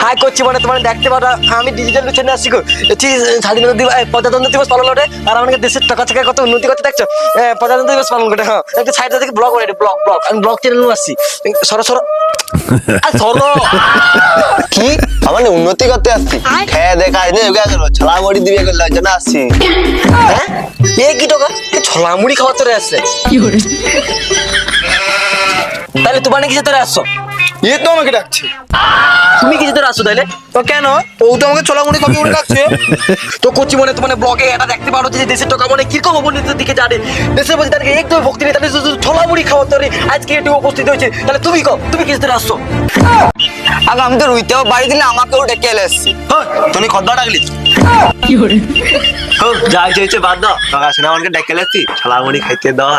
high করছি মানে তোমার দেখতে পারো আমি ডিজিটাল চ্যানেল আসছি স্বাধীনতা দিবস প্রজাতন্ত্র দিবস পালন করে আর আমাদের দেশের টাকা থেকে কত উন্নতি করতে দেখছো প্রজাতন্ত্র দিবস পালন করে হ্যাঁ একটা সাইডটা থেকে ব্লগ করে ব্লগ ব্লগ আমি ব্লগ চ্যানেল আসছি সরো সরো সরো কি আমার উন্নতি করতে আসছি খেয়ে দেখা ছলা বড়ি দিবে জন্য আসছি হ্যাঁ এ কি টাকা ছোলা মুড়ি খাওয়া তোরে আসছে তাহলে তোমার কি তোরে আসছো এ তো আমাকে ডাকছে তুমি কি তোরে আসছো তাহলে তো কেন ও তো আমাকে ছলা মুড়ি খাবি বলে ডাকছে তো করছি মনে তোমার ব্লগে এটা দেখতে পারো যে দেশের টাকা মানে কিরকম অবনতির দিকে যাবে দেশের মধ্যে তাদেরকে একদম ভক্তি নেই তাদের ছোলা মুড়ি খাওয়া তোরে আজকে একটু উপস্থিত হয়েছে তাহলে তুমি কো তুমি কি তোরে আসছো আগে আমি তো রুইতেও বাড়ি দিলে আমাকেও ডেকে এলে এসছি তুমি খদ্দা ডাকলি যা হয়েছে বাদ দাও টাকা আসে না আমাকে ডেকে এলে এসছি ছলা মুড়ি খাইতে দাও